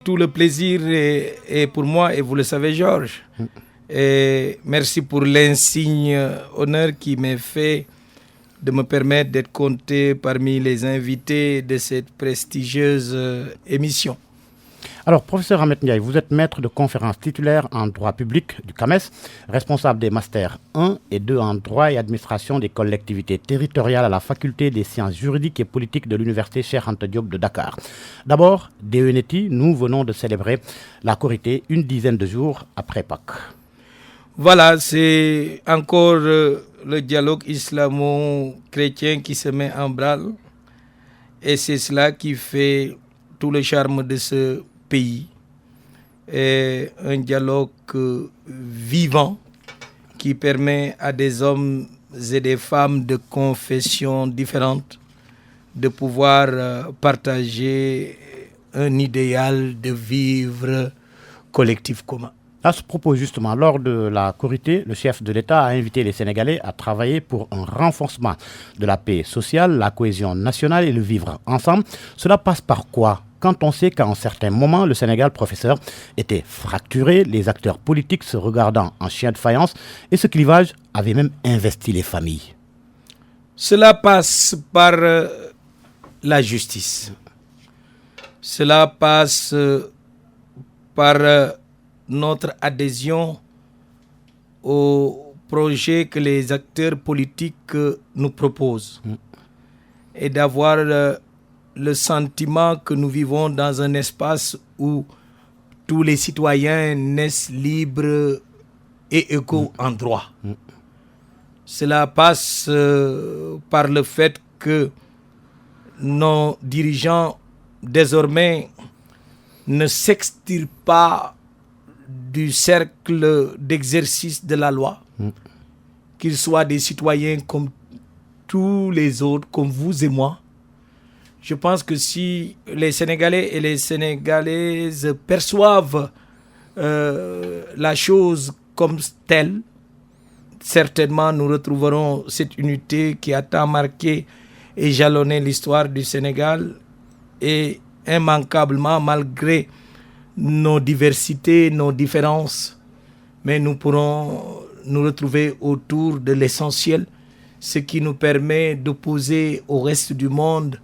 Tout le plaisir est pour moi et vous le savez, Georges. Et merci pour l'insigne honneur qui m'est fait de me permettre d'être compté parmi les invités de cette prestigieuse émission. Alors, professeur Ahmed Ndiaye, vous êtes maître de conférence titulaire en droit public du CAMES, responsable des masters 1 et 2 en droit et administration des collectivités territoriales à la faculté des sciences juridiques et politiques de l'université Cheikh Anta Diop de Dakar. D'abord, Deweneti, nous venons de célébrer la Korité une dizaine de jours après Pâques. Voilà, c'est encore le dialogue islamo-chrétien qui se met en branle et c'est cela qui fait tout le charme de ce pays. Et un dialogue vivant qui permet à des hommes et des femmes de confessions différentes de pouvoir partager un idéal de vivre collectif commun. À ce propos, justement, lors de la Korité, le chef de l'État a invité les Sénégalais à travailler pour un renforcement de la paix sociale, la cohésion nationale et le vivre ensemble. Cela passe par quoi? Quand on sait qu'à un certain moment, le Sénégal, professeur, était fracturé, les acteurs politiques se regardant en chien de faïence, et ce clivage avait même investi les familles. Cela passe par la justice. Cela passe par notre adhésion au projet que les acteurs politiques nous proposent et d'avoir le sentiment que nous vivons dans un espace où tous les citoyens naissent libres et égaux en droit. Cela passe par le fait que nos dirigeants désormais ne s'extirpent pas du cercle d'exercice de la loi, qu'ils soient des citoyens comme tous les autres, comme vous et moi. Je pense que si les Sénégalais et les Sénégalaises perçoivent la chose comme telle, certainement nous retrouverons cette unité qui a tant marqué et jalonné l'histoire du Sénégal et immanquablement, malgré nos diversités, nos différences, mais nous pourrons nous retrouver autour de l'essentiel, ce qui nous permet d'opposer au reste du monde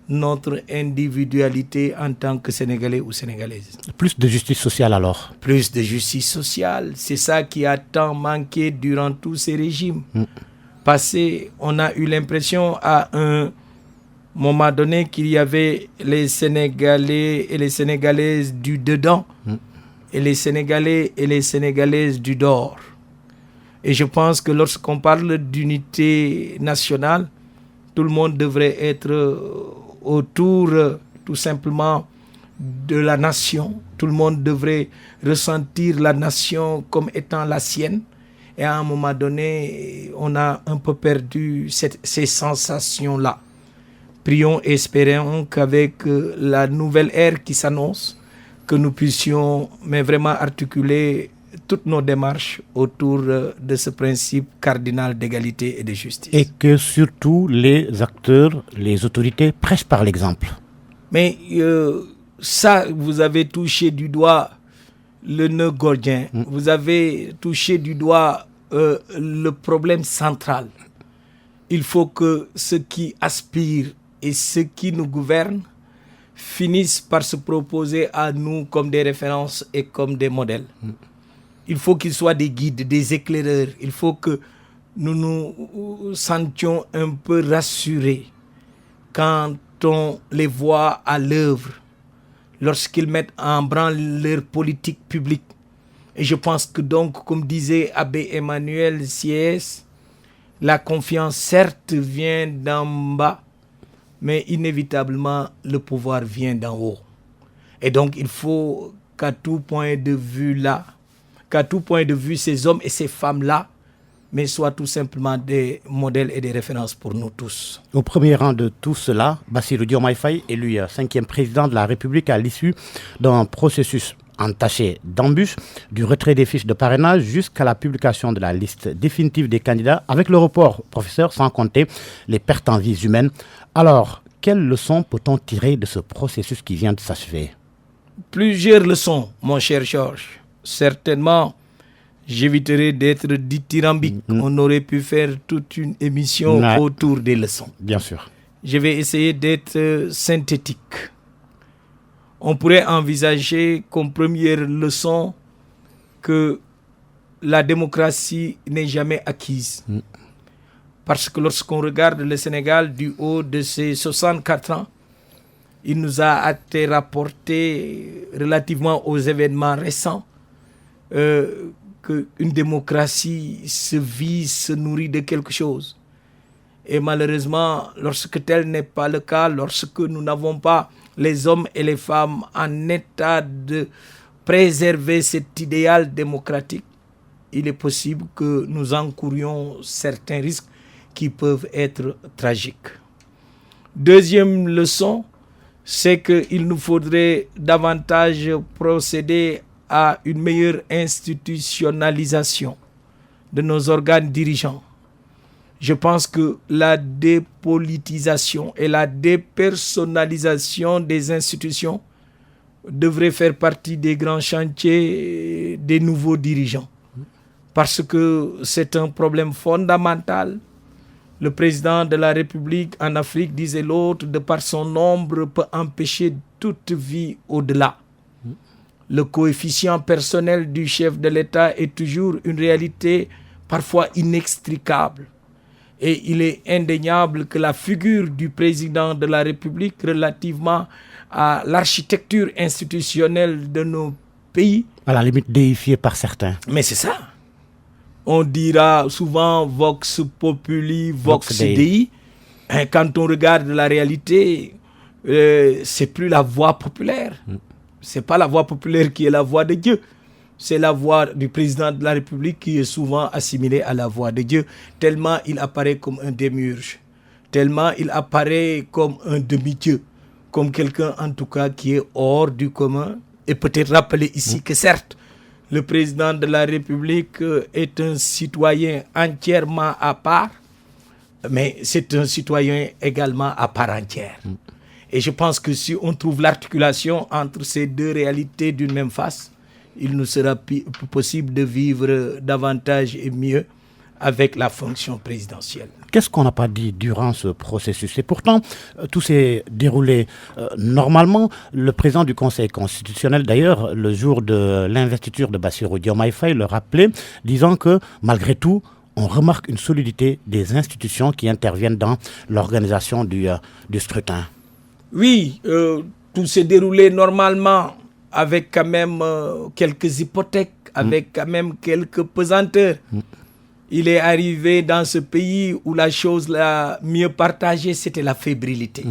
notre individualité en tant que Sénégalais ou Sénégalaises. Plus de justice sociale alors? Plus de justice sociale, c'est ça qui a tant manqué durant tous ces régimes passés. On a eu l'impression à un moment donné qu'il y avait les Sénégalais et les Sénégalaises du dedans et les Sénégalais et les Sénégalaises du dehors. Et je pense que lorsqu'on parle d'unité nationale, tout le monde devrait être autour tout simplement de la nation. Tout le monde devrait ressentir la nation comme étant la sienne. Et à un moment donné, on a un peu perdu ces sensations-là. Prions et espérons qu'avec la nouvelle ère qui s'annonce, que nous puissions mais vraiment articuler toutes nos démarches autour de ce principe cardinal d'égalité et de justice. Et que surtout les acteurs, les autorités prêchent par l'exemple. Mais ça, vous avez touché du doigt le nœud gordien. Vous avez touché du doigt le problème central. Il faut que ceux qui aspirent et ceux qui nous gouvernent finissent par se proposer à nous comme des références et comme des modèles. Il faut qu'ils soient des guides, des éclaireurs. Il faut que nous nous sentions un peu rassurés quand on les voit à l'œuvre, lorsqu'ils mettent en branle leur politique publique. Et je pense que donc, comme disait Abbé Emmanuel Sieyès, la confiance certes vient d'en bas, mais inévitablement le pouvoir vient d'en haut. Et donc il faut qu'à tout point de vue ces hommes et ces femmes-là, mais soient tout simplement des modèles et des références pour nous tous. Au premier rang de tout cela, Bassirou Diomaye Faye, élu 5e président de la République à l'issue d'un processus entaché d'embûches, du retrait des fiches de parrainage jusqu'à la publication de la liste définitive des candidats, avec le report, professeur, sans compter les pertes en vies humaines. Alors, quelles leçons peut-on tirer de ce processus qui vient de s'achever? plusieurs leçons, mon cher Georges. Certainement, j'éviterai d'être dithyrambique. On aurait pu faire toute une émission autour des leçons. Bien sûr. Je vais essayer d'être synthétique. On pourrait envisager comme première leçon que la démocratie n'est jamais acquise. Parce que lorsqu'on regarde le Sénégal du haut de ses 64 ans, il nous a été rapporté relativement aux événements récents qu'une démocratie se vit, se nourrit de quelque chose. Et malheureusement, lorsque tel n'est pas le cas, lorsque nous n'avons pas les hommes et les femmes en état de préserver cet idéal démocratique, il est possible que nous encourions certains risques qui peuvent être tragiques. Deuxième leçon, c'est qu'il nous faudrait davantage procéder à une meilleure institutionnalisation de nos organes dirigeants. Je pense que la dépolitisation et la dépersonnalisation des institutions devraient faire partie des grands chantiers des nouveaux dirigeants. Parce que c'est un problème fondamental. Le président de la République en Afrique, disait l'autre, de par son nombre, peut empêcher toute vie au-delà. Le coefficient personnel du chef de l'État est toujours une réalité parfois inextricable. Et il est indéniable que la figure du président de la République relativement à l'architecture institutionnelle de nos pays... À la limite déifiée par certains. Mais c'est ça. On dira souvent Vox Populi, Vox Dei. Quand on regarde la réalité, c'est plus la voix populaire. C'est pas la voix populaire qui est la voix de Dieu. C'est la voix du président de la République qui est souvent assimilée à la voix de Dieu, tellement il apparaît comme un démiurge, tellement il apparaît comme un demi-dieu, comme quelqu'un en tout cas qui est hors du commun. Et peut-être rappeler ici que certes, le président de la République est un citoyen entièrement à part, mais c'est un citoyen également à part entière. Et je pense que si on trouve l'articulation entre ces deux réalités d'une même face, il nous sera possible de vivre davantage et mieux avec la fonction présidentielle. Qu'est-ce qu'on n'a pas dit durant ce processus? Et pourtant, tout s'est déroulé normalement. Le président du Conseil constitutionnel, d'ailleurs, le jour de l'investiture de Bassirou Diomaye Faye, le rappelait, disant que malgré tout, on remarque une solidité des institutions qui interviennent dans l'organisation du scrutin. Oui, tout s'est déroulé normalement, avec quand même quelques hypothèques, avec quand même quelques pesanteurs. Il est arrivé dans ce pays où la chose la mieux partagée, c'était la fébrilité.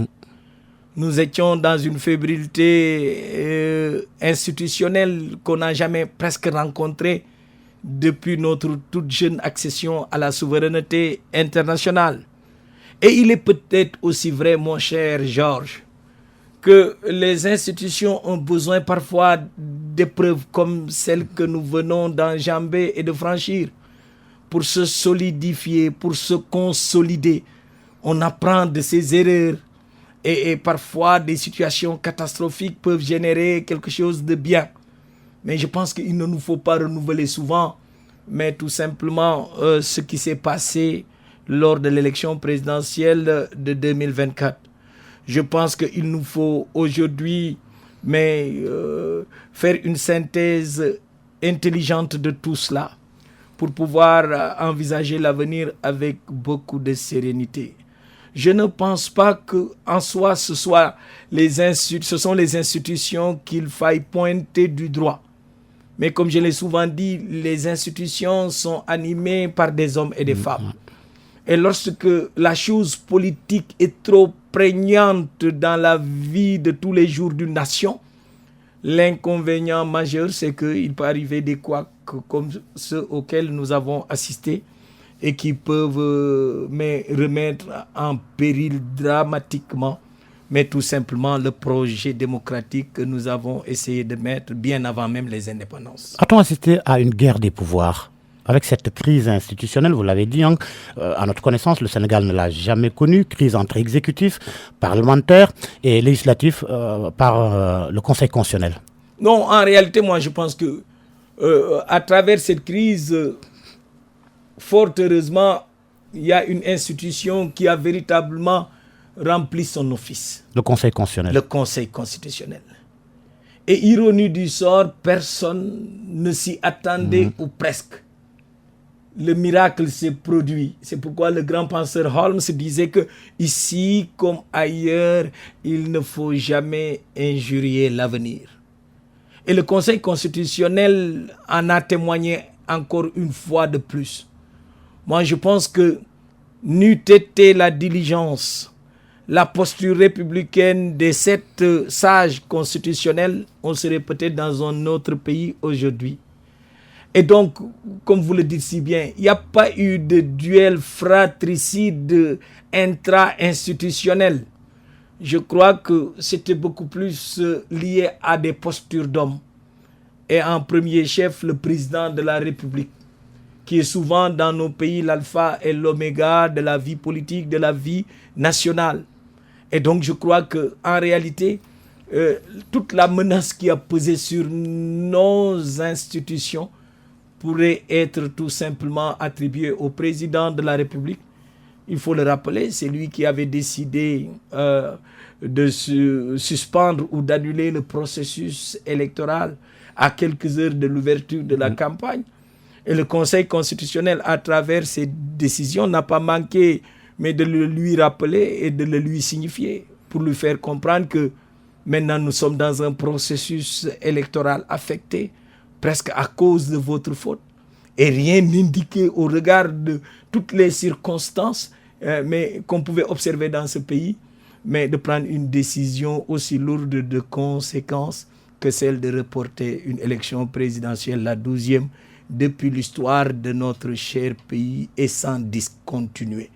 Nous étions dans une fébrilité institutionnelle qu'on n'a jamais presque rencontrée depuis notre toute jeune accession à la souveraineté internationale. Et il est peut-être aussi vrai, mon cher Georges, que les institutions ont besoin parfois d'épreuves comme celles que nous venons d'enjamber et de franchir pour se solidifier, pour se consolider. On apprend de ses erreurs et parfois des situations catastrophiques peuvent générer quelque chose de bien. Mais je pense qu'il ne nous faut pas renouveler souvent, mais tout simplement ce qui s'est passé lors de l'élection présidentielle de 2024. Je pense qu'il nous faut aujourd'hui faire une synthèse intelligente de tout cela pour pouvoir envisager l'avenir avec beaucoup de sérénité. Je ne pense pas qu'en soi, ce sont les institutions qu'il faille pointer du doigt. Mais comme je l'ai souvent dit, les institutions sont animées par des hommes et des femmes. Et lorsque la chose politique est trop prégnante dans la vie de tous les jours d'une nation, l'inconvénient majeur, c'est qu'il peut arriver des couacs comme ceux auxquels nous avons assisté et qui peuvent remettre en péril dramatiquement, mais tout simplement le projet démocratique que nous avons essayé de mettre bien avant même les indépendances. A-t-on assisté à une guerre des pouvoirs? Avec cette crise institutionnelle, vous l'avez dit, à notre connaissance, le Sénégal ne l'a jamais connue, crise entre exécutif, parlementaire et législatif par le Conseil constitutionnel. Non, en réalité, moi, je pense que à travers cette crise, fort heureusement, il y a une institution qui a véritablement rempli son office. Le Conseil constitutionnel. Le Conseil constitutionnel. Et ironie du sort, personne ne s'y attendait ou presque. Le miracle s'est produit. C'est pourquoi le grand penseur Holmes disait que ici comme ailleurs, il ne faut jamais injurier l'avenir. Et le Conseil constitutionnel en a témoigné encore une fois de plus. Moi, je pense que n'eût été la diligence, la posture républicaine des 7 sages constitutionnels, on serait peut-être dans un autre pays aujourd'hui. Et donc, comme vous le dites si bien, il n'y a pas eu de duel fratricide intra-institutionnel. Je crois que c'était beaucoup plus lié à des postures d'hommes. Et en premier chef, le président de la République, qui est souvent dans nos pays l'alpha et l'oméga de la vie politique, de la vie nationale. Et donc, je crois qu'en réalité, toute la menace qui a pesé sur nos institutions pourrait être tout simplement attribuée au président de la République. Il faut le rappeler, c'est lui qui avait décidé de suspendre ou d'annuler le processus électoral à quelques heures de l'ouverture de la campagne. Et le Conseil constitutionnel, à travers ses décisions, n'a pas manqué mais de le lui rappeler et de le lui signifier pour lui faire comprendre que maintenant nous sommes dans un processus électoral affecté presque à cause de votre faute. Et rien n'indiquait au regard de toutes les circonstances mais qu'on pouvait observer dans ce pays, mais de prendre une décision aussi lourde de conséquences que celle de reporter une élection présidentielle, la 12e, depuis l'histoire de notre cher pays et sans discontinuer.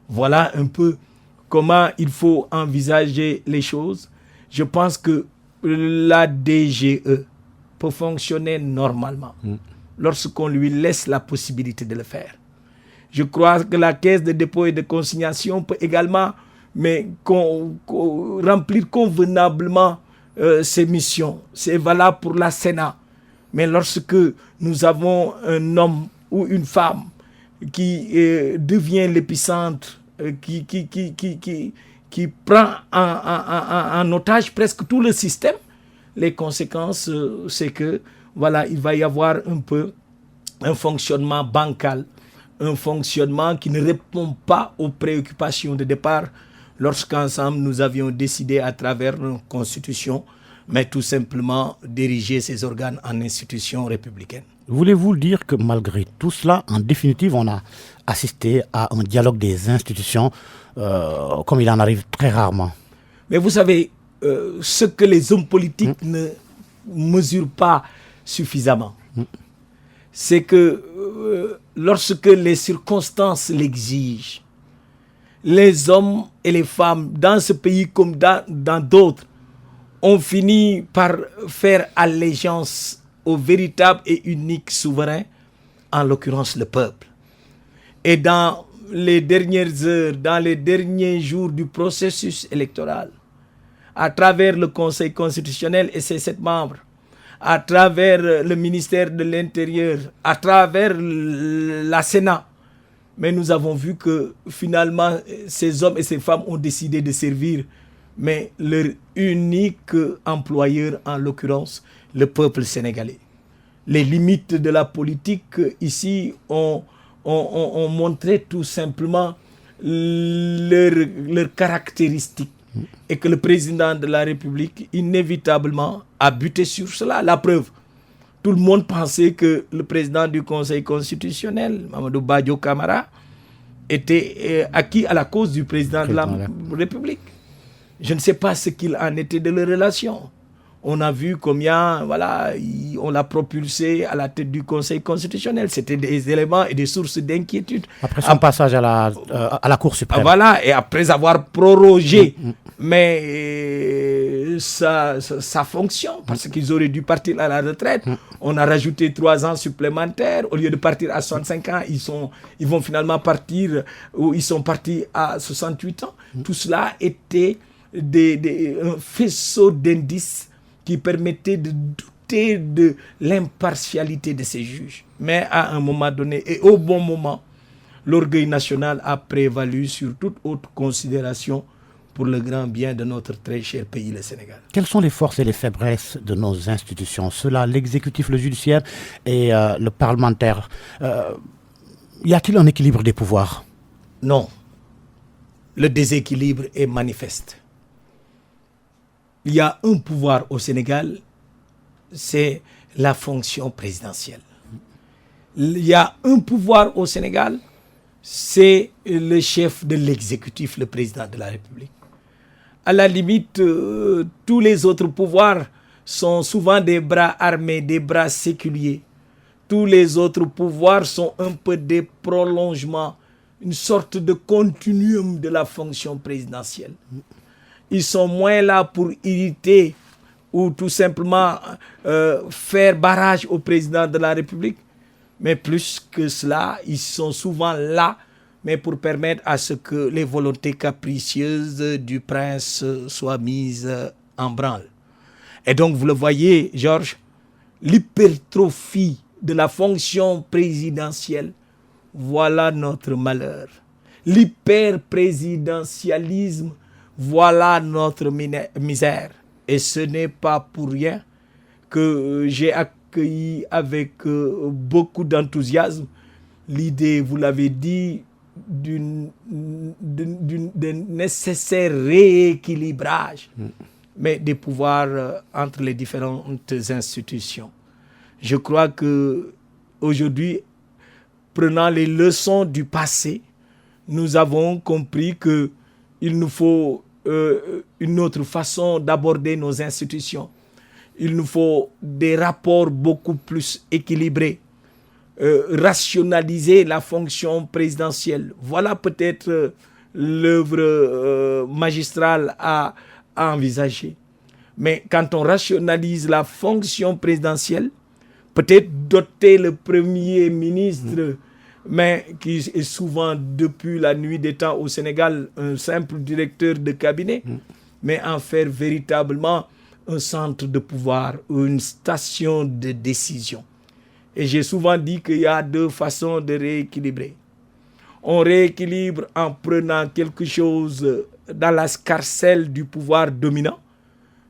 Voilà un peu comment il faut envisager les choses. Je pense que la DGE peut fonctionner normalement lorsqu'on lui laisse la possibilité de le faire. Je crois que la caisse de dépôt et de consignation peut également remplir convenablement ses missions. C'est valable pour la Sénat. Mais lorsque nous avons un homme ou une femme qui devient l'épicentre, qui prend en otage presque tout le système, les conséquences, c'est que voilà, il va y avoir un peu un fonctionnement bancal, un fonctionnement qui ne répond pas aux préoccupations de départ lorsqu'ensemble nous avions décidé à travers nos constitutions, mais tout simplement d'ériger ces organes en institutions républicaines. Voulez-vous dire que malgré tout cela, en définitive, on a assisté à un dialogue des institutions comme il en arrive très rarement? Mais vous savez, ce que les hommes politiques ne mesurent pas suffisamment, c'est que lorsque les circonstances l'exigent, les hommes et les femmes dans ce pays comme dans d'autres ont fini par faire allégeance au véritable et unique souverain, en l'occurrence le peuple. Et dans les dernières heures, dans les derniers jours du processus électoral, à travers le Conseil constitutionnel et ses 7 membres, à travers le ministère de l'Intérieur, à travers la Sénat, mais nous avons vu que finalement, ces hommes et ces femmes ont décidé de servir, mais leur unique employeur, en l'occurrence, le peuple sénégalais. Les limites de la politique ici ont montré tout simplement leurs caractéristiques et que le président de la République, inévitablement, a buté sur cela. La preuve, tout le monde pensait que le président du Conseil constitutionnel, Mamadou Badio Camara, était acquis à la cause du président de la République. Je ne sais pas ce qu'il en était de leur relation. On a vu combien, voilà, on l'a propulsé à la tête du Conseil constitutionnel. C'était des éléments et des sources d'inquiétude. Après son passage à la Cour suprême. Voilà, et après avoir prorogé, mais ça fonctionne, parce qu'ils auraient dû partir à la retraite. On a rajouté 3 ans supplémentaires. Au lieu de partir à 65 ans, ils vont finalement partir, ou ils sont partis à 68 ans. Tout cela était un faisceau d'indices qui permettait de douter de l'impartialité de ces juges. Mais à un moment donné et au bon moment, l'orgueil national a prévalu sur toute autre considération pour le grand bien de notre très cher pays, le Sénégal. Quelles sont les forces et les faiblesses de nos institutions? Cela, l'exécutif, le judiciaire et le parlementaire. Y a-t-il un équilibre des pouvoirs? Non. Le déséquilibre est manifeste. Il y a un pouvoir au Sénégal, c'est la fonction présidentielle. Il y a un pouvoir au Sénégal, c'est le chef de l'exécutif, le président de la République. À la limite, tous les autres pouvoirs sont souvent des bras armés, des bras séculiers. Tous les autres pouvoirs sont un peu des prolongements, une sorte de continuum de la fonction présidentielle. Ils sont moins là pour irriter ou tout simplement faire barrage au président de la République. Mais plus que cela, ils sont souvent là, mais pour permettre à ce que les volontés capricieuses du prince soient mises en branle. Et donc, vous le voyez, Georges, l'hypertrophie de la fonction présidentielle, voilà notre malheur. L'hyperprésidentialisme, voilà notre misère. Et ce n'est pas pour rien que j'ai accueilli avec beaucoup d'enthousiasme l'idée, vous l'avez dit, d'un nécessaire rééquilibrage mais des pouvoirs entre les différentes institutions. Je crois que aujourd'hui, prenant les leçons du passé, nous avons compris qu'il nous faut une autre façon d'aborder nos institutions. Il nous faut des rapports beaucoup plus équilibrés, rationaliser la fonction présidentielle. Voilà peut-être l'œuvre magistrale à envisager. Mais quand on rationalise la fonction présidentielle, peut-être doter le Premier ministre, mais qui est souvent depuis la nuit des temps au Sénégal un simple directeur de cabinet, mais en faire véritablement un centre de pouvoir, une station de décision. Et j'ai souvent dit qu'il y a deux façons de rééquilibrer. On rééquilibre en prenant quelque chose dans la scarcelle du pouvoir dominant,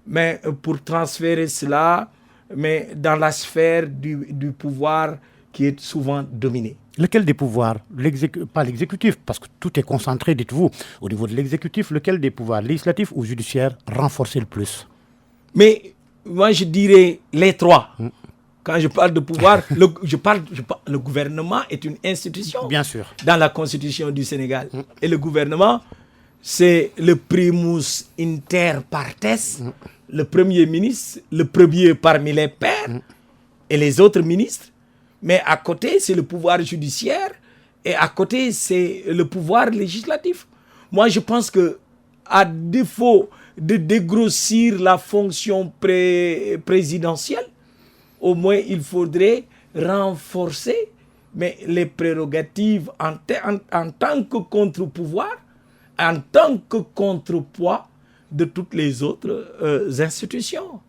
mais pour transférer cela mais dans la sphère du pouvoir qui est souvent dominé. Lequel des pouvoirs, pas l'exécutif, parce que tout est concentré, dites-vous, au niveau de l'exécutif, lequel des pouvoirs, législatifs ou judiciaires, renforcer le plus? Mais moi je dirais les trois. Quand je parle de pouvoir, le gouvernement est une institution. Bien sûr. Dans la constitution du Sénégal. Et le gouvernement, c'est le primus inter partes, le premier ministre, le premier parmi les pairs et les autres ministres. Mais à côté, c'est le pouvoir judiciaire et à côté, c'est le pouvoir législatif. Moi, je pense que à défaut de dégrossir la fonction présidentielle, au moins il faudrait renforcer les prérogatives en tant que contre-pouvoir, en tant que contrepoids de toutes les autres institutions.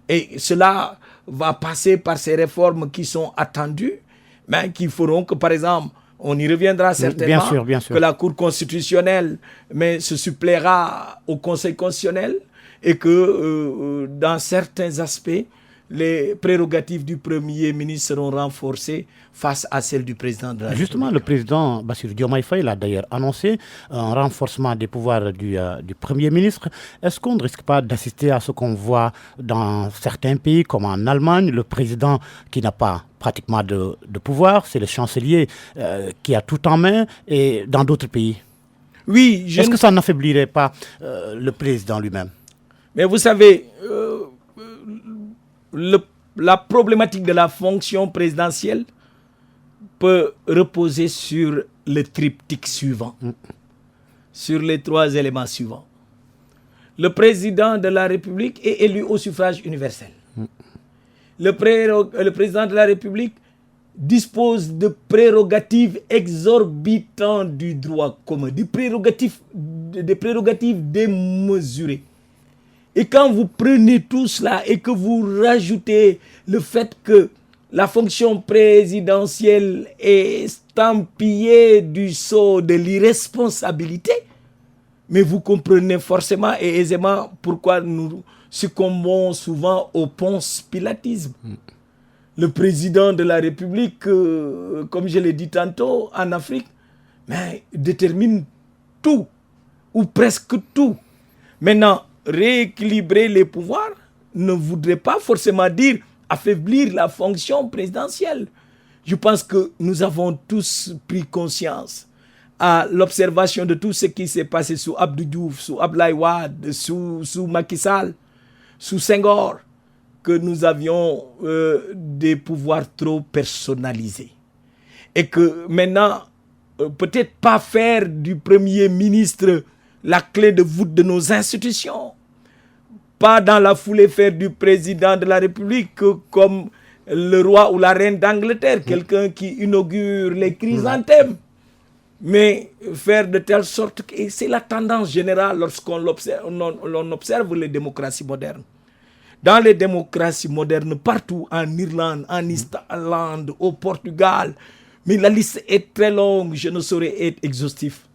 Et cela va passer par ces réformes qui sont attendues, mais qui feront que, par exemple, on y reviendra certainement, bien sûr. que la Cour constitutionnelle se suppléera au Conseil constitutionnel et que dans certains aspects, les prérogatives du Premier ministre seront renforcées face à celles du président de la République. Justement, le président Bassirou Diomaye Faye l'a d'ailleurs annoncé, un renforcement des pouvoirs du Premier ministre. Est-ce qu'on ne risque pas d'assister à ce qu'on voit dans certains pays, comme en Allemagne, le président qui n'a pas pratiquement de pouvoir, c'est le chancelier qui a tout en main, et dans d'autres pays? Oui. Est-ce que ça n'affaiblirait pas le président lui-même? Mais vous savez, la problématique de la fonction présidentielle peut reposer sur le triptyque suivant, sur les trois éléments suivants. Le président de la République est élu au suffrage universel. Le président de la République dispose de prérogatives exorbitantes du droit commun, des prérogatives démesurées. Et quand vous prenez tout cela et que vous rajoutez le fait que la fonction présidentielle est estampillée du sceau de l'irresponsabilité, mais vous comprenez forcément et aisément pourquoi nous succombons souvent au ponce-pilatisme. Le président de la République, comme je l'ai dit tantôt, en Afrique, mais détermine tout, ou presque tout. Maintenant, rééquilibrer les pouvoirs ne voudrait pas forcément dire affaiblir la fonction présidentielle. Je pense que nous avons tous pris conscience à l'observation de tout ce qui s'est passé sous Abdou Diouf, sous Abdoulaye Wade, sous Macky Sall, sous Senghor, que nous avions des pouvoirs trop personnalisés. Et que maintenant, peut-être pas faire du Premier ministre la clé de voûte de nos institutions. Pas dans la foulée faire du président de la République comme le roi ou la reine d'Angleterre, quelqu'un qui inaugure les chrysanthèmes. Mais faire de telle sorte que c'est la tendance générale lorsqu'on observe les démocraties modernes. Dans les démocraties modernes, partout en Irlande, en Islande, au Portugal, mais la liste est très longue, je ne saurais être exhaustif.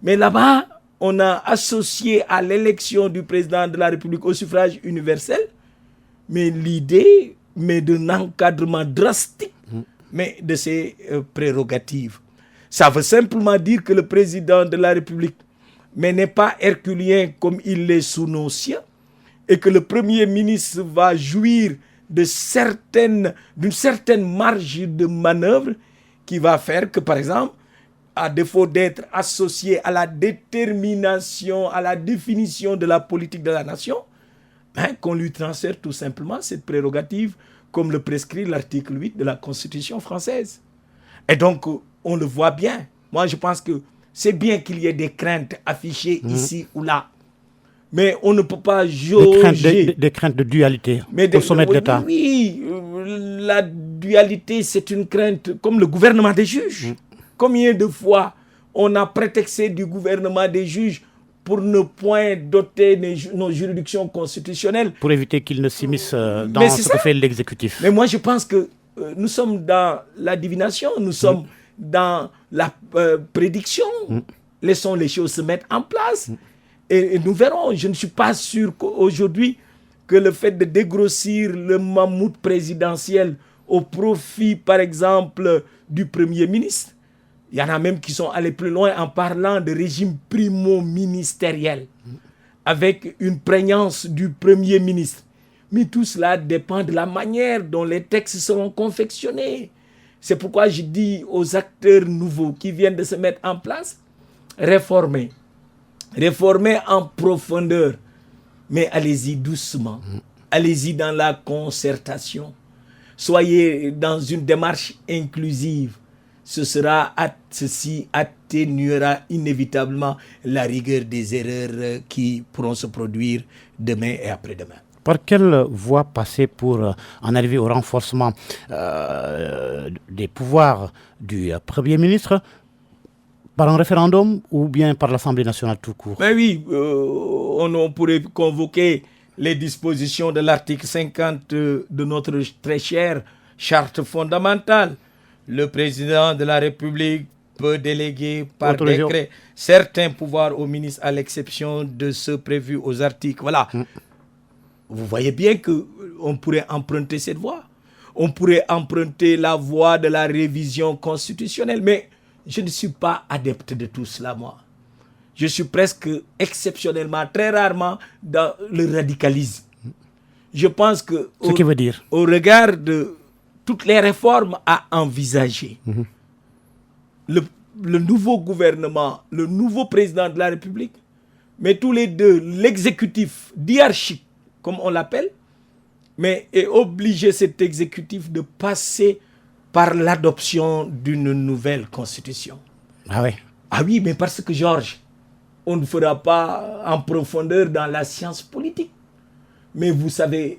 Mais là-bas, on a associé à l'élection du président de la République au suffrage universel, mais l'idée d'un encadrement drastique mais de ses prérogatives. Ça veut simplement dire que le président de la République n'est pas herculien comme il l'est sous nos cieux, et que le Premier ministre va jouir d'une certaine marge de manœuvre qui va faire que, par exemple, à défaut d'être associé à la détermination, à la définition de la politique de la nation, qu'on lui transfère tout simplement cette prérogative comme le prescrit l'article 8 de la Constitution française. Et donc, on le voit bien. Moi, je pense que c'est bien qu'il y ait des craintes affichées ici ou là. Mais on ne peut pas jauger. Des craintes de dualité au sommet de l'État. Oui, la dualité, c'est une crainte comme le gouvernement des juges. Combien de fois on a prétexté du gouvernement des juges pour ne point doter nos juridictions constitutionnelles. Pour éviter qu'ils ne s'immiscent dans ce que fait l'exécutif. Mais moi, je pense que nous sommes dans la divination, nous sommes dans la prédiction. Laissons les choses se mettre en place. Et nous verrons. Je ne suis pas sûr qu'aujourd'hui, que le fait de dégrossir le mammouth présidentiel au profit, par exemple, du Premier ministre, il y en a même qui sont allés plus loin en parlant de régime primo-ministériel, avec une prégnance du Premier ministre. Mais tout cela dépend de la manière dont les textes seront confectionnés. C'est pourquoi je dis aux acteurs nouveaux qui viennent de se mettre en place, réformer. Réformer en profondeur. Mais allez-y doucement. Allez-y dans la concertation. Soyez dans une démarche inclusive. Ceci atténuera inévitablement la rigueur des erreurs qui pourront se produire demain et après-demain. Par quelle voie passer pour en arriver au renforcement des pouvoirs du Premier ministre? Par un référendum ou bien par l'Assemblée nationale tout court? Mais oui, on pourrait convoquer les dispositions de l'article 50 de notre très chère charte fondamentale. Le président de la République peut déléguer par décret certains pouvoirs au ministre à l'exception de ceux prévus aux articles. Voilà. Vous voyez bien qu'on pourrait emprunter cette voie. On pourrait emprunter la voie de la révision constitutionnelle. Mais je ne suis pas adepte de tout cela, moi. Je suis presque exceptionnellement, très rarement dans le radicalisme. Je pense que Ce qui veut dire au regard de toutes les réformes à envisager, le nouveau gouvernement, le nouveau président de la République, mais tous les deux, l'exécutif diarchique, comme on l'appelle, mais est obligé cet exécutif de passer par l'adoption d'une nouvelle constitution. Ah oui. Ah oui, mais parce que Georges, on ne fera pas en profondeur dans la science politique. Mais vous savez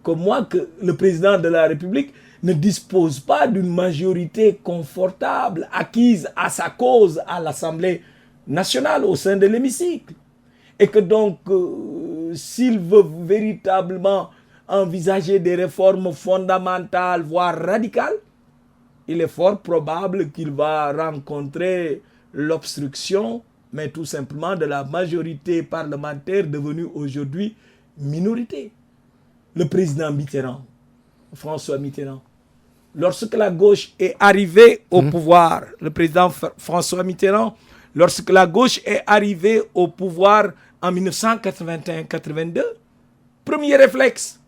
comme moi que le président de la République ne dispose pas d'une majorité confortable acquise à sa cause à l'Assemblée nationale au sein de l'hémicycle. Et que donc s'il veut véritablement envisager des réformes fondamentales, voire radicales, il est fort probable qu'il va rencontrer l'obstruction, mais tout simplement de la majorité parlementaire devenue aujourd'hui minorité. Le président Mitterrand, François Mitterrand, lorsque la gauche est arrivée au pouvoir, le président François Mitterrand, lorsque la gauche est arrivée au pouvoir en 1981-82, premier réflexe,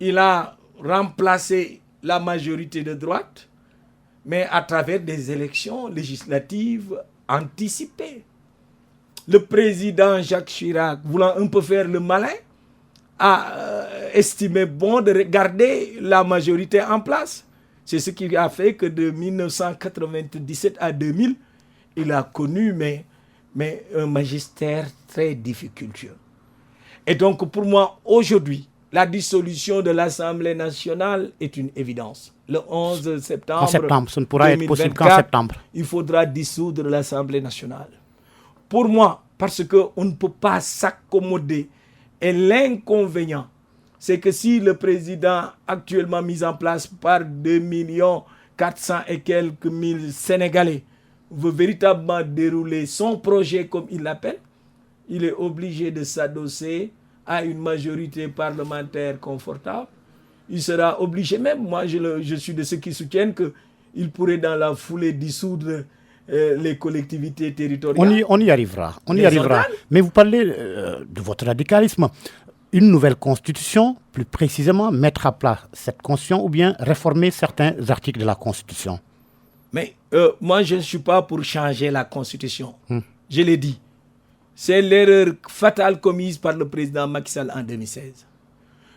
il a remplacé la majorité de droite, mais à travers des élections législatives anticipées. Le président Jacques Chirac, voulant un peu faire le malin, a estimé bon de garder la majorité en place. C'est ce qui a fait que de 1997 à 2000, il a connu mais un magistère très difficultueux. Et donc pour moi, aujourd'hui, la dissolution de l'Assemblée nationale est une évidence. Le 11 septembre, en septembre, ce ne pourra être possible qu'en septembre. Il faudra dissoudre l'Assemblée nationale. Pour moi, parce qu'on ne peut pas s'accommoder. Et l'inconvénient, c'est que si le président actuellement mis en place par 2 400 et quelques mille Sénégalais veut véritablement dérouler son projet comme il l'appelle, il est obligé de s'adosser à une majorité parlementaire confortable. Il sera obligé, même moi je suis de ceux qui soutiennent qu'il pourrait dans la foulée dissoudre les collectivités territoriales. On y arrivera. Mais vous parlez de votre radicalisme. Une nouvelle constitution, plus précisément, mettre à plat cette constitution ou bien réformer certains articles de la constitution. Mais moi, je ne suis pas pour changer la constitution. Je l'ai dit. C'est l'erreur fatale commise par le président Macky Sall en 2016.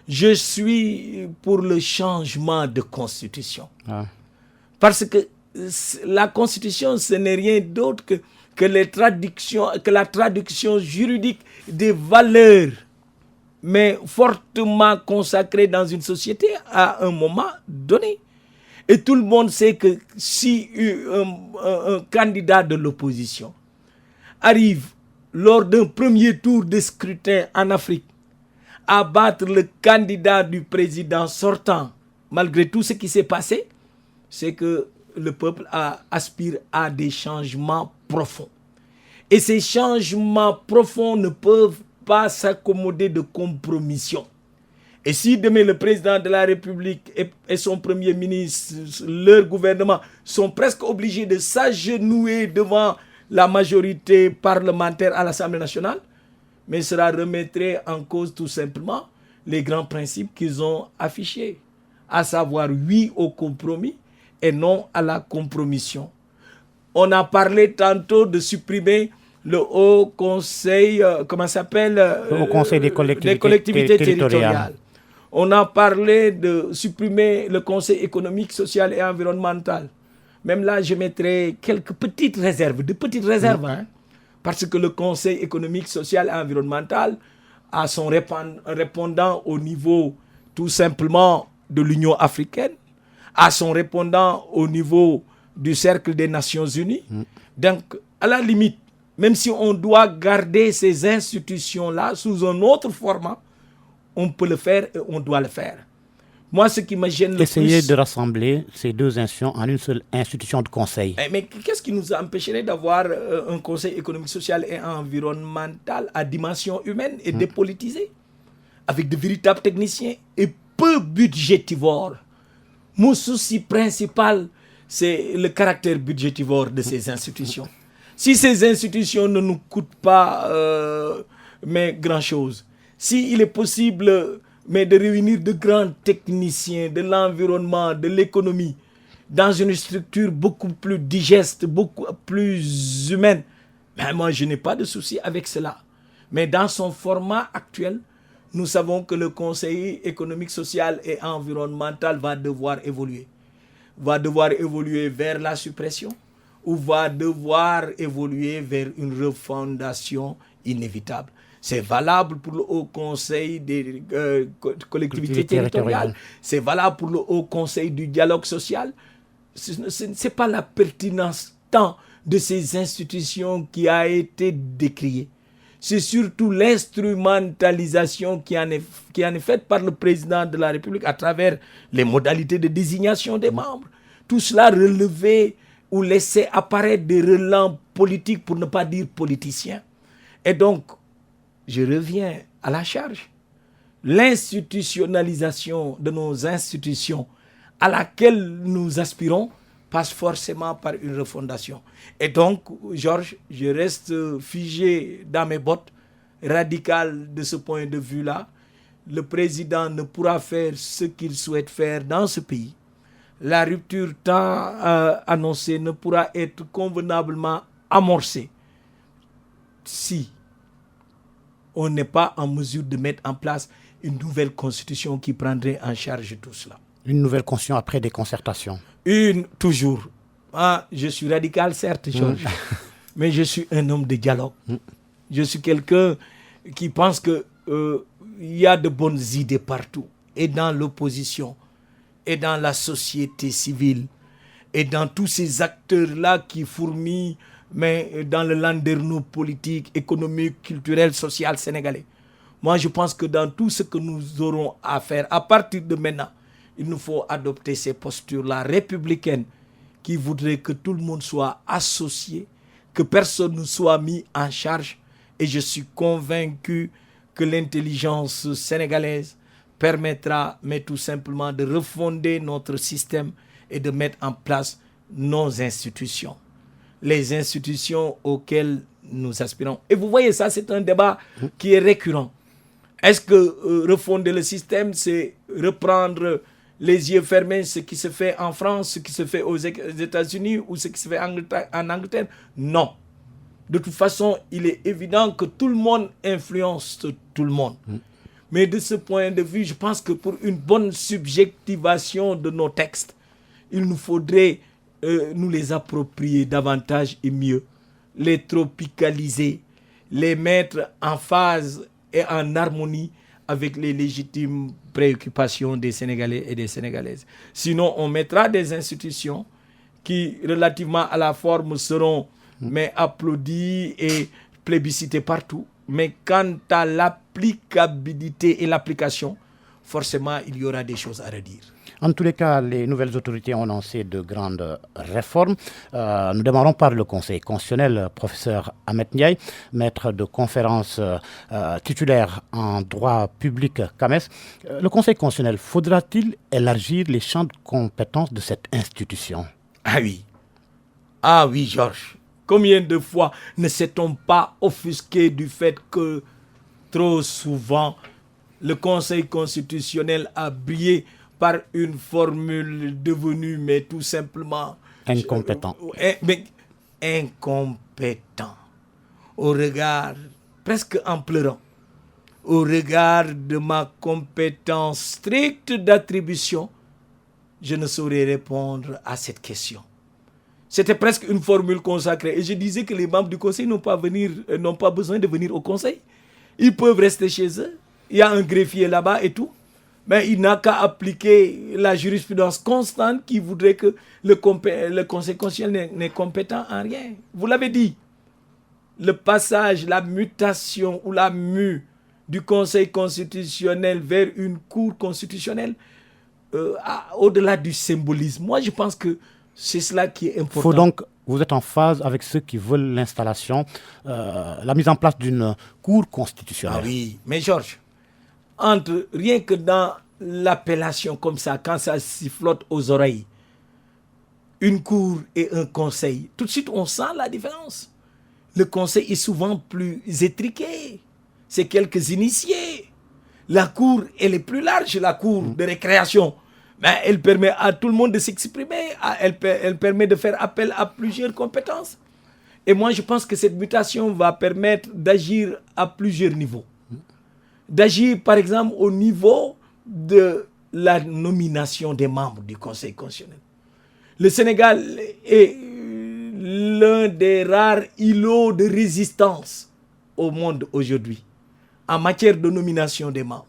Je suis pour le changement de constitution. Parce que la constitution, ce n'est rien d'autre que la traduction juridique des valeurs, mais fortement consacrées dans une société à un moment donné. Et tout le monde sait que si un candidat de l'opposition arrive lors d'un premier tour de scrutin en Afrique à battre le candidat du président sortant, malgré tout ce qui s'est passé, c'est que le peuple aspire à des changements profonds. Et ces changements profonds ne peuvent pas s'accommoder de compromissions. Et si demain le président de la République et son premier ministre, leur gouvernement, sont presque obligés de s'agenouiller devant la majorité parlementaire à l'Assemblée nationale, mais cela remettrait en cause tout simplement les grands principes qu'ils ont affichés, à savoir oui au compromis et non à la compromission. On a parlé tantôt de supprimer le Haut Conseil, le Haut Conseil des collectivités territoriales. On a parlé de supprimer le Conseil économique, social et environnemental. Même là, je mettrai quelques petites réserves, parce que le Conseil économique, social et environnemental a son répondant au niveau tout simplement de l'Union africaine, à son répondant au niveau du Cercle des Nations Unies. Donc, à la limite, même si on doit garder ces institutions-là sous un autre format, on peut le faire et on doit le faire. Moi, ce qui me gêne le plus... Essayer de rassembler ces deux institutions en une seule institution de conseil. Mais qu'est-ce qui nous empêcherait d'avoir un conseil économique, social et environnemental à dimension humaine et dépolitisé, avec de véritables techniciens et peu budgétivores? Mon souci principal, c'est le caractère budgétivore de ces institutions. Si ces institutions ne nous coûtent pas grand-chose, s'il est possible de réunir de grands techniciens de l'environnement, de l'économie, dans une structure beaucoup plus digeste, beaucoup plus humaine, moi je n'ai pas de souci avec cela. Mais dans son format actuel, nous savons que le Conseil économique, social et environnemental va devoir évoluer. Va devoir évoluer vers la suppression ou va devoir évoluer vers une refondation inévitable. C'est valable pour le Haut Conseil des collectivités territoriales. C'est valable pour le Haut Conseil du dialogue social. Ce n'est pas la pertinence tant de ces institutions qui a été décriée. c'est surtout l'instrumentalisation qui en est faite par le président de la République à travers les modalités de désignation des membres. Tout cela relevé ou laissé apparaître des relents politiques, pour ne pas dire politiciens. Et donc, je reviens à la charge. L'institutionnalisation de nos institutions à laquelle nous aspirons passe forcément par une refondation. Et donc, Georges, je reste figé dans mes bottes, radical de ce point de vue-là. Le président ne pourra faire ce qu'il souhaite faire dans ce pays. La rupture tant annoncée ne pourra être convenablement amorcée si on n'est pas en mesure de mettre en place une nouvelle constitution qui prendrait en charge tout cela. Une nouvelle constitution après des concertations. Toujours. Je suis radical, certes, Georges, mais je suis un homme de dialogue. Je suis quelqu'un qui pense qu'il y a de bonnes idées partout, et dans l'opposition, et dans la société civile, et dans tous ces acteurs-là qui fourmillent, mais dans le landerneau politique, économique, culturel, social sénégalais. Moi, je pense que dans tout ce que nous aurons à faire, à partir de maintenant, il nous faut adopter ces postures-là républicaines qui voudraient que tout le monde soit associé, que personne ne soit mis en charge. Et je suis convaincu que l'intelligence sénégalaise permettra, mais tout simplement, de refonder notre système et de mettre en place nos institutions. Les institutions auxquelles nous aspirons. Et vous voyez, ça, c'est un débat qui est récurrent. Est-ce que refonder le système, c'est reprendre les yeux fermés ce qui se fait en France, ce qui se fait aux États-Unis ou ce qui se fait en Angleterre? Non. De toute façon, il est évident que tout le monde influence tout le monde. Mais de ce point de vue, je pense que pour une bonne subjectivation de nos textes, il nous faudrait nous les approprier davantage et mieux, les tropicaliser, les mettre en phase et en harmonie avec les légitimes préoccupations des Sénégalais et des Sénégalaises. Sinon, on mettra des institutions qui, relativement à la forme, seront applaudies et plébiscitées partout. Mais quant à l'applicabilité et l'application, forcément, il y aura des choses à redire. En tous les cas, les nouvelles autorités ont lancé de grandes réformes. Nous démarrons par le Conseil constitutionnel. Professeur Ahmed Ndiaye, maître de conférence titulaire en droit public CAMES. Le Conseil constitutionnel, faudra-t-il élargir les champs de compétences de cette institution? Ah oui, Georges. Combien de fois ne s'est-on pas offusqué du fait que trop souvent le Conseil constitutionnel a brillé par une formule devenue, mais tout simplement... incompétent. Incompétent. Au regard, presque en pleurant, au regard de ma compétence stricte d'attribution, je ne saurais répondre à cette question. C'était presque une formule consacrée. Et je disais que les membres du Conseil n'ont pas besoin de venir au Conseil. Ils peuvent rester chez eux. Il y a un greffier là-bas et tout. Mais il n'a qu'à appliquer la jurisprudence constante qui voudrait que le Conseil constitutionnel n'est compétent en rien. Vous l'avez dit, le passage, la mutation ou la mue du Conseil constitutionnel vers une cour constitutionnelle, au-delà du symbolisme, moi je pense que c'est cela qui est important. Vous êtes en phase avec ceux qui veulent l'installation, la mise en place d'une cour constitutionnelle. Ah oui, mais Georges, rien que dans l'appellation comme ça, quand ça sifflote aux oreilles, une cour et un conseil, tout de suite on sent la différence. Le conseil est souvent plus étriqué, c'est quelques initiés. La cour, elle est plus large, la cour de récréation. Mais elle permet à tout le monde de s'exprimer, elle permet de faire appel à plusieurs compétences. Et moi je pense que cette mutation va permettre d'agir à plusieurs niveaux. D'agir par exemple au niveau de la nomination des membres du Conseil constitutionnel. Le Sénégal est l'un des rares îlots de résistance au monde aujourd'hui en matière de nomination des membres.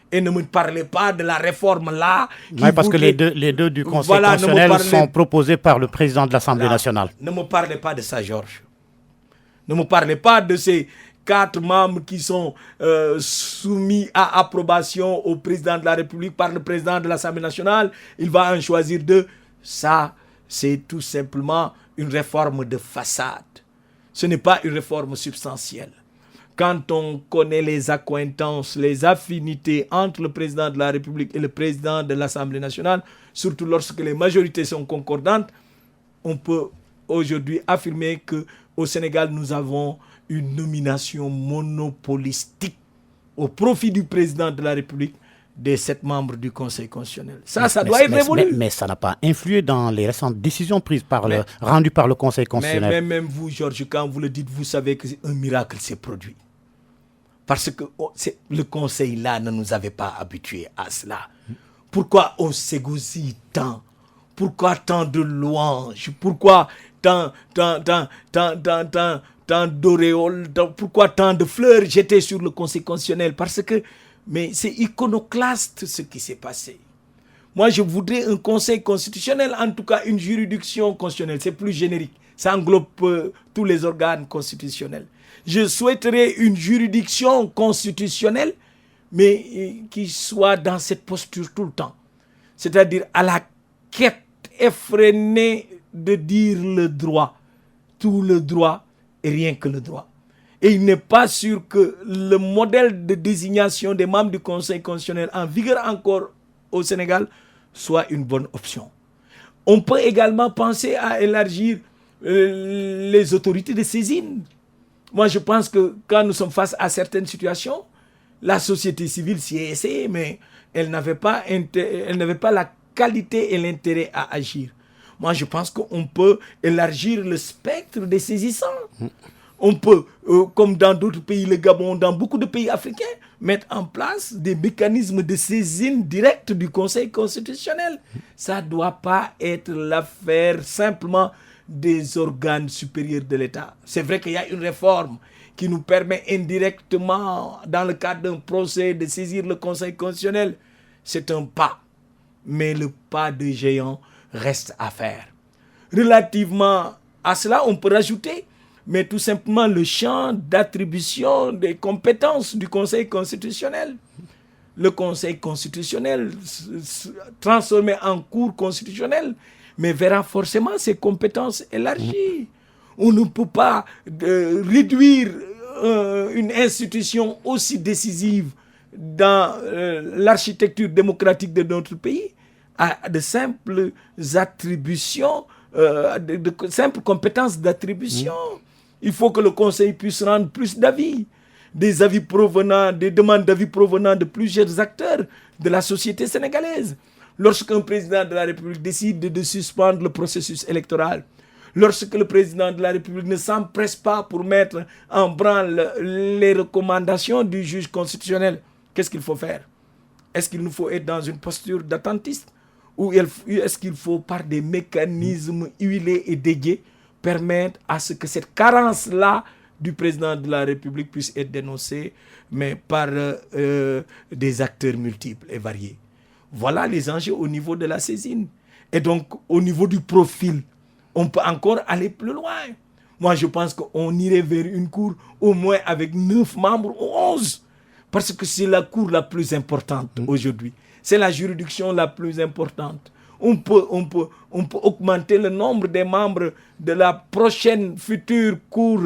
Et ne me parlez pas de la réforme là. Oui, parce que les deux du Conseil constitutionnel sont proposés par le président de l'Assemblée nationale. Ne me parlez pas de ça, Georges. Ne me parlez pas de ces 4 membres qui sont soumis à approbation au président de la République par le président de l'Assemblée nationale, il va en choisir 2. Ça, c'est tout simplement une réforme de façade. Ce n'est pas une réforme substantielle. Quand on connaît les accointances, les affinités entre le président de la République et le président de l'Assemblée nationale, surtout lorsque les majorités sont concordantes, on peut aujourd'hui affirmer qu'au Sénégal, nous avons une nomination monopolistique au profit du président de la République des 7 membres du Conseil constitutionnel. Ça doit être révolu. Mais ça n'a pas influé dans les récentes décisions prises rendues par le Conseil constitutionnel. Mais même vous, Georges, quand vous le dites, vous savez qu'un miracle s'est produit. Parce que le Conseil là ne nous avait pas habitués à cela. Pourquoi on s'égosille tant? Pourquoi tant de louanges? Pourquoi tant d'auréoles? Pourquoi tant de fleurs jetées sur le Conseil constitutionnel? Parce que c'est iconoclaste ce qui s'est passé. Moi, je voudrais un Conseil constitutionnel, en tout cas une juridiction constitutionnelle. C'est plus générique. Ça englobe tous les organes constitutionnels. Je souhaiterais une juridiction constitutionnelle, mais qui soit dans cette posture tout le temps. C'est-à-dire à la quête effrénée de dire le droit. Tout le droit et rien que le droit. Et il n'est pas sûr que le modèle de désignation des membres du Conseil constitutionnel en vigueur encore au Sénégal soit une bonne option. On peut également penser à élargir les autorités de saisine. Moi, je pense que quand nous sommes face à certaines situations, la société civile s'y est essayée, mais elle n'avait pas la qualité et l'intérêt à agir. Moi, je pense qu'on peut élargir le spectre des saisissants. On peut, comme dans d'autres pays, le Gabon, dans beaucoup de pays africains, mettre en place des mécanismes de saisine directe du Conseil constitutionnel. Ça ne doit pas être l'affaire simplement des organes supérieurs de l'État. C'est vrai qu'il y a une réforme qui nous permet indirectement, dans le cadre d'un procès, de saisir le Conseil constitutionnel. C'est un pas, mais le pas de géant reste à faire. Relativement à cela, on peut rajouter, mais tout simplement le champ d'attribution des compétences du Conseil constitutionnel. Le Conseil constitutionnel, transformé en cour constitutionnelle, mais verra forcément ses compétences élargies. On ne peut pas réduire une institution aussi décisive dans l'architecture démocratique de notre pays à de simples attributions, de simples compétences d'attribution. Il faut que le Conseil puisse rendre plus d'avis, des demandes d'avis provenant de plusieurs acteurs de la société sénégalaise. Lorsqu'un président de la République décide de suspendre le processus électoral, lorsque le président de la République ne s'empresse pas pour mettre en branle les recommandations du juge constitutionnel, qu'est-ce qu'il faut faire? Est-ce qu'il nous faut être dans une posture d'attentiste? Ou est-ce qu'il faut, par des mécanismes huilés et dédiés, permettre à ce que cette carence-là du président de la République puisse être dénoncée, mais par des acteurs multiples et variés? Voilà les enjeux au niveau de la saisine. Et donc, au niveau du profil, on peut encore aller plus loin. Moi, je pense qu'on irait vers une cour au moins avec 9 membres ou 11. Parce que c'est la cour la plus importante aujourd'hui. C'est la juridiction la plus importante. On peut augmenter le nombre des membres de la prochaine future cour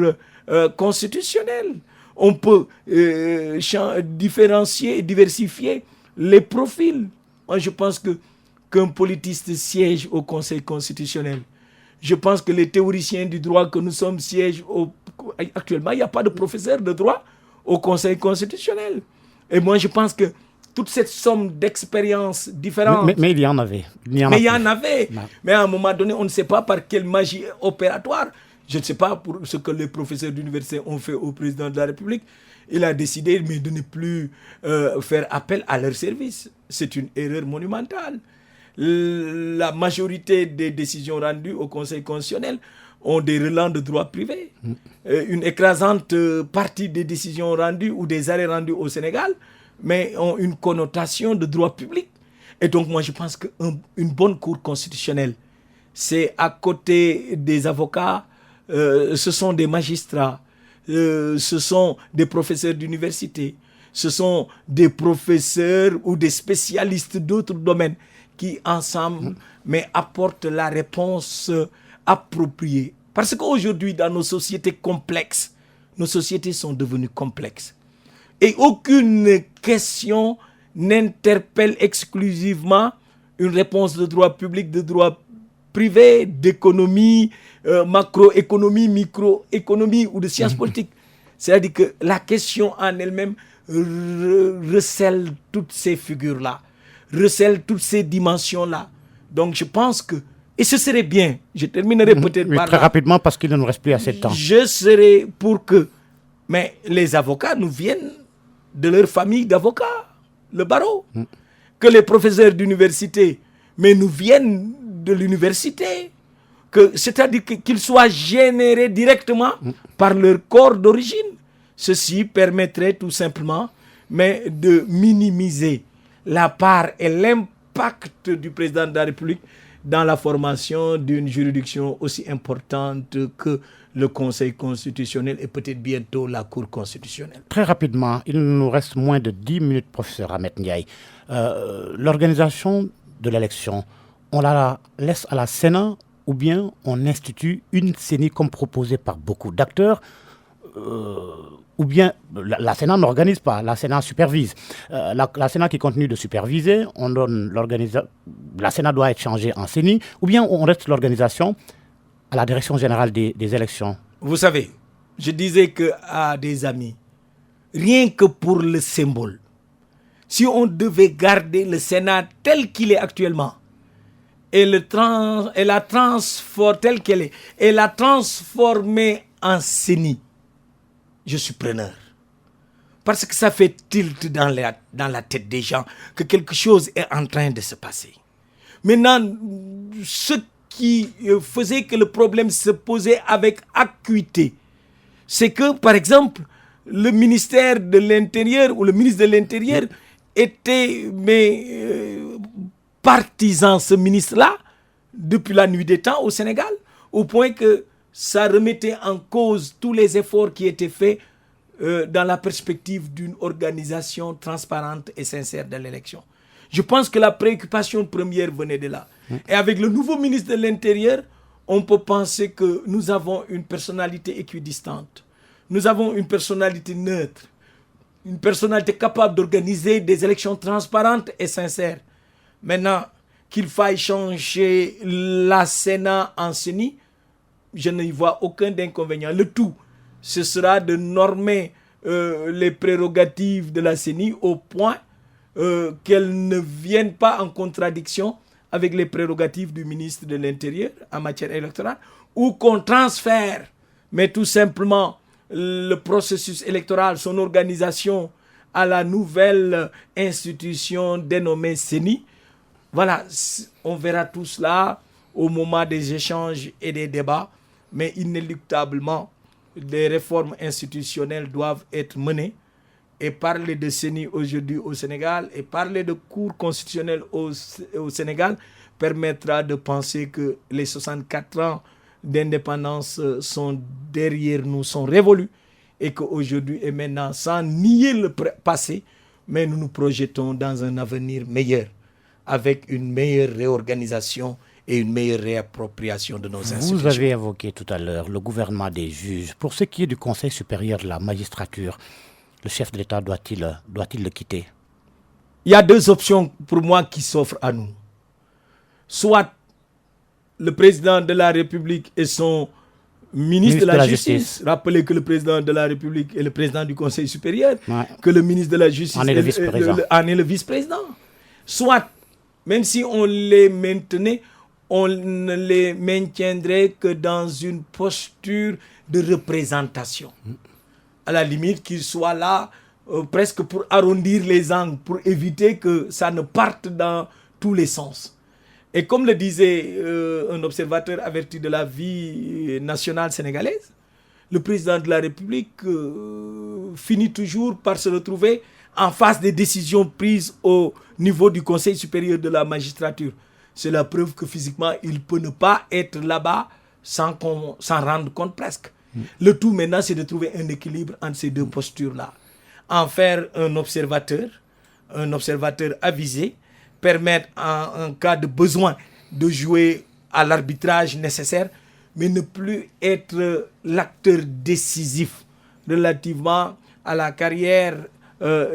constitutionnelle. On peut différencier et diversifier les profils. Moi, je pense qu'un politiste siège au Conseil constitutionnel. Je pense que les théoriciens du droit que nous sommes siègent actuellement, il n'y a pas de professeur de droit au Conseil constitutionnel. Et moi, je pense que toute cette somme d'expériences différentes... Mais il y en avait. Il y en avait. Mais à un moment donné, on ne sait pas par quelle magie opératoire. Je ne sais pas pour ce que les professeurs d'université ont fait au président de la République. Il a décidé de ne plus faire appel à leur service. C'est une erreur monumentale. La majorité des décisions rendues au Conseil constitutionnel ont des relents de droit privé. Une écrasante partie des décisions rendues ou des arrêts rendus au Sénégal, mais ont une connotation de droit public. Et donc moi je pense qu'une bonne cour constitutionnelle, c'est à côté des avocats, ce sont des magistrats, ce sont des professeurs d'université, ce sont des professeurs ou des spécialistes d'autres domaines qui ensemble mais apportent la réponse appropriée. Parce qu'aujourd'hui, dans nos sociétés complexes, nos sociétés sont devenues complexes. Et aucune question n'interpelle exclusivement une réponse de droit public, de droit privé, d'économie, macroéconomie, microéconomie ou de sciences politiques. C'est-à-dire que la question en elle-même recèle toutes ces figures-là, recèle toutes ces dimensions-là. Donc je pense que, et ce serait bien, je terminerai peut-être par très là. rapidement parce qu'il ne nous reste plus assez de temps. Je serais pour que, mais les avocats nous viennent de leur famille d'avocats, le barreau. Que les professeurs d'université, mais nous viennent de l'université. C'est-à-dire qu'ils soient générés directement par leur corps d'origine. Ceci permettrait tout simplement mais de minimiser la part et l'impact du président de la République dans la formation d'une juridiction aussi importante que le Conseil constitutionnel et peut-être bientôt la Cour constitutionnelle. Très rapidement, il nous reste moins de 10 minutes, professeur Ahmed Ndiaye. L'organisation de l'élection, on la laisse à la Sénat ou bien on institue une CENI comme proposé par beaucoup d'acteurs ou bien la Sénat n'organise pas, la Sénat supervise. La Sénat qui continue de superviser, on donne la Sénat doit être changée en CENI, ou bien on reste l'organisation à la direction générale des élections. Vous savez, je disais à des amis, rien que pour le symbole, si on devait garder le Sénat tel qu'il est actuellement, et la transformer en CENI, je suis preneur. Parce que ça fait tilt dans la tête des gens que quelque chose est en train de se passer. Maintenant, ce qui faisait que le problème se posait avec acuité, c'est que, par exemple, le ministère de l'Intérieur ou le ministre de l'Intérieur était partisan, ce ministre-là, depuis la nuit des temps au Sénégal, au point que ça remettait en cause tous les efforts qui étaient faits dans la perspective d'une organisation transparente et sincère de l'élection. Je pense que la préoccupation première venait de là. Et avec le nouveau ministre de l'Intérieur, on peut penser que nous avons une personnalité équidistante. Nous avons une personnalité neutre, une personnalité capable d'organiser des élections transparentes et sincères. Maintenant, qu'il faille changer la Sénat en CENI, je n'y vois aucun inconvénient. Le tout, ce sera de normer les prérogatives de la CENI au point qu'elles ne viennent pas en contradiction avec les prérogatives du ministre de l'Intérieur en matière électorale, ou qu'on transfère, mais tout simplement, le processus électoral, son organisation à la nouvelle institution dénommée CENI. Voilà, on verra tout cela au moment des échanges et des débats, mais inéluctablement, des réformes institutionnelles doivent être menées. Et parler de CENI aujourd'hui au Sénégal et parler de Cour constitutionnelle au Sénégal permettra de penser que les 64 ans d'indépendance sont derrière nous, sont révolus, et qu'aujourd'hui et maintenant, sans nier le passé, mais nous nous projetons dans un avenir meilleur, avec une meilleure réorganisation et une meilleure réappropriation de nos institutions. Vous avez évoqué tout à l'heure le gouvernement des juges. Pour ce qui est du Conseil supérieur de la magistrature, le chef de l'État doit-il le quitter? Il y a deux options pour moi qui s'offrent à nous. Soit le président de la République et son ministre de la Justice. Rappelez que le président de la République est le président du Conseil supérieur, que le ministre de la Justice en est le vice-président. Soit, même si on les maintenait, on ne les maintiendrait que dans une posture de représentation. À la limite qu'ils soient là presque pour arrondir les angles, pour éviter que ça ne parte dans tous les sens. Et comme le disait un observateur averti de la vie nationale sénégalaise, le président de la République finit toujours par se retrouver en face des décisions prises au niveau du Conseil supérieur de la magistrature. C'est la preuve que physiquement, il peut ne pas être là-bas sans qu'on s'en rende compte presque. Le tout maintenant, c'est de trouver un équilibre entre ces deux postures-là. En faire un observateur avisé, permettre en cas de besoin de jouer à l'arbitrage nécessaire, mais ne plus être l'acteur décisif relativement à la carrière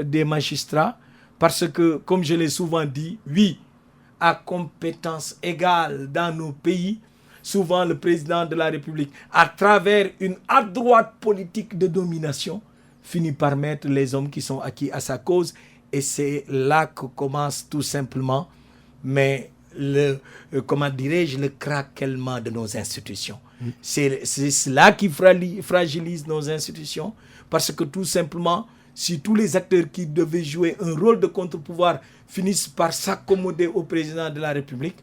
des magistrats, parce que, comme je l'ai souvent dit, oui, à compétences égales dans nos pays, souvent le président de la République, à travers une adroite politique de domination, finit par mettre les hommes qui sont acquis à sa cause, et c'est là que commence tout simplement, mais le craquellement de nos institutions. C'est cela qui fragilise nos institutions, parce que tout simplement, si tous les acteurs qui devaient jouer un rôle de contre-pouvoir finissent par s'accommoder au président de la République,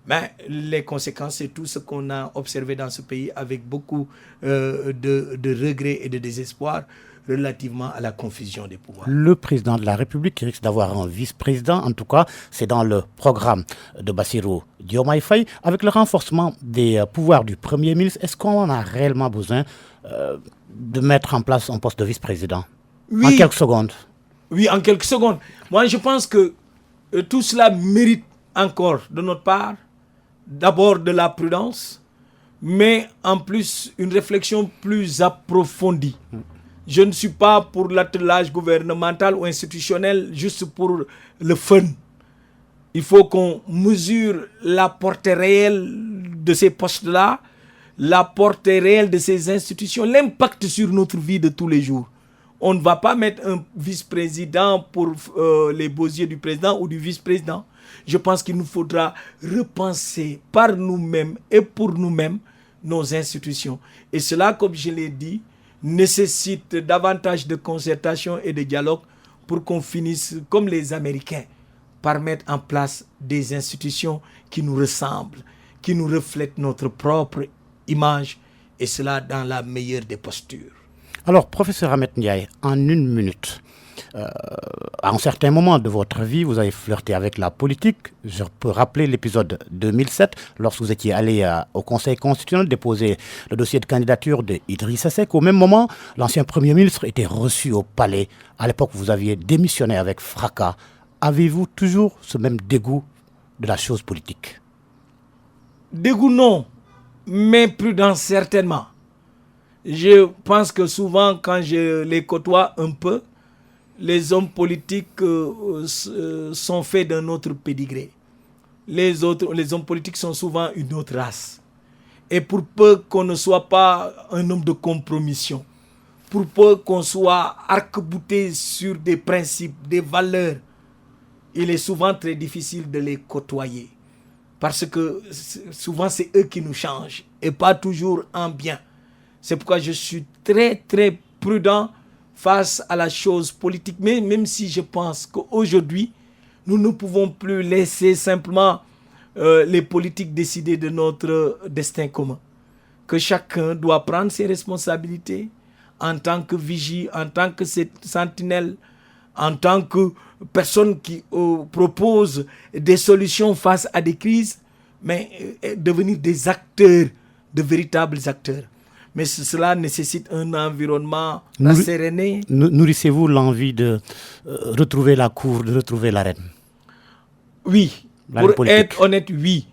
ben, les conséquences, c'est tout ce qu'on a observé dans ce pays avec beaucoup de regrets et de désespoir relativement à la confusion des pouvoirs. Le président de la République risque d'avoir un vice-président, en tout cas, c'est dans le programme de Bassirou Diomaye Faye. Avec le renforcement des pouvoirs du Premier ministre, est-ce qu'on a réellement besoin de mettre en place un poste de vice-président? Oui. En quelques secondes. Oui, en quelques secondes. Moi, je pense que tout cela mérite encore de notre part, d'abord de la prudence, mais en plus une réflexion plus approfondie. Je ne suis pas pour l'attelage gouvernemental ou institutionnel juste pour le fun. Il faut qu'on mesure la portée réelle de ces postes-là, la portée réelle de ces institutions, l'impact sur notre vie de tous les jours. On ne va pas mettre un vice-président pour les beaux yeux du président ou du vice-président. Je pense qu'il nous faudra repenser par nous-mêmes et pour nous-mêmes nos institutions. Et cela, comme je l'ai dit, nécessite davantage de concertation et de dialogue pour qu'on finisse, comme les Américains, par mettre en place des institutions qui nous ressemblent, qui nous reflètent notre propre image, et cela dans la meilleure des postures. Alors, professeur Ahmed Ndiaye, en une minute, à un certain moment de votre vie, vous avez flirté avec la politique. Je peux rappeler l'épisode 2007, lorsque vous étiez allé au Conseil constitutionnel déposer le dossier de candidature d'Idrissa Seck. Au même moment, l'ancien Premier ministre était reçu au palais. À l'époque, vous aviez démissionné avec fracas. Avez-vous toujours ce même dégoût de la chose politique? Dégoût non, mais prudence certainement. Je pense que souvent, quand je les côtoie un peu, les hommes politiques sont faits d'un autre pédigré. Les hommes politiques sont souvent une autre race. Et pour peu qu'on ne soit pas un homme de compromission, pour peu qu'on soit arc-bouté sur des principes, des valeurs, il est souvent très difficile de les côtoyer. Parce que souvent, c'est eux qui nous changent, et pas toujours en bien. C'est pourquoi je suis très, très prudent face à la chose politique. Mais même si je pense qu'aujourd'hui, nous ne pouvons plus laisser simplement les politiques décider de notre destin commun. Que chacun doit prendre ses responsabilités en tant que vigie, en tant que sentinelle, en tant que personne qui propose des solutions face à des crises, mais devenir des acteurs, de véritables acteurs. Mais cela nécessite un environnement rasséréné. Nourrissez-vous l'envie de retrouver la cour, de retrouver l'arène? Oui, pour être honnête, oui.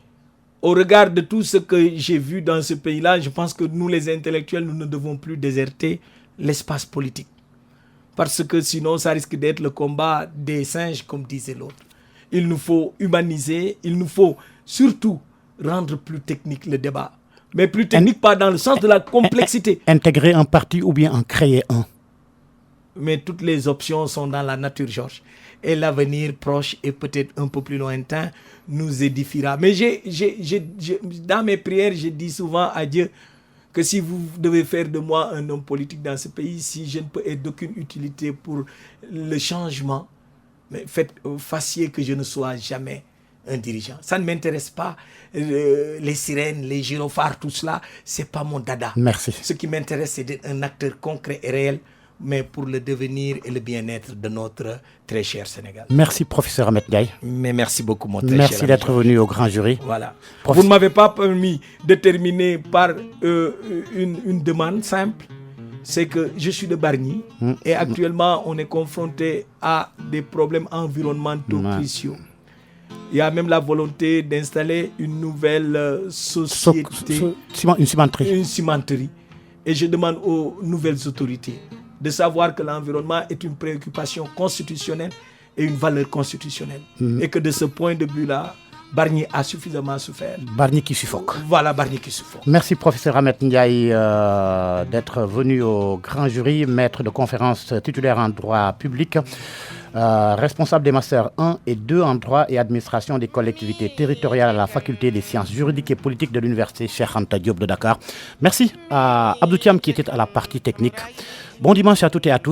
Au regard de tout ce que j'ai vu dans ce pays-là, je pense que nous, les intellectuels, nous ne devons plus déserter l'espace politique. Parce que sinon, ça risque d'être le combat des singes, comme disait l'autre. Il nous faut humaniser, il nous faut surtout rendre plus technique le débat. Mais plus technique, pas dans le sens de la complexité. Intégrer un parti ou bien en créer un? Mais toutes les options sont dans la nature, Georges. Et l'avenir proche et peut-être un peu plus lointain nous édifiera. Mais dans mes prières, je dis souvent à Dieu que si vous devez faire de moi un homme politique dans ce pays, si je ne peux être d'aucune utilité pour le changement, mais fassiez que je ne sois jamais un dirigeant. Ça ne m'intéresse pas. Les sirènes, les gyrophares, tout cela, c'est pas mon dada. Merci. Ce qui m'intéresse, c'est d'être un acteur concret et réel mais pour le devenir et le bien-être de notre très cher Sénégal. Merci, professeur Ahmed Ndiaye. Mais merci beaucoup, mon très cher. Merci d'être venu au grand jury. Voilà. Vous ne m'avez pas permis de terminer par une demande simple. C'est que je suis de Bargny et actuellement on est confronté à des problèmes environnementaux cruciaux. Il y a même la volonté d'installer une nouvelle société, une cimenterie. Et je demande aux nouvelles autorités de savoir que l'environnement est une préoccupation constitutionnelle et une valeur constitutionnelle. Et que de ce point de vue-là, Bargny a suffisamment souffert. Bargny qui suffoque. Voilà, Bargny qui suffoque. Merci, professeur Ahmed Ndiaye, d'être venu au grand jury, maître de conférence titulaire en droit public, responsable des masters 1 et 2 en droit et administration des collectivités territoriales à la faculté des sciences juridiques et politiques de l'université Cheikh Anta Diop de Dakar. Merci à Abdou Thiam qui était à la partie technique. Bon dimanche à toutes et à tous.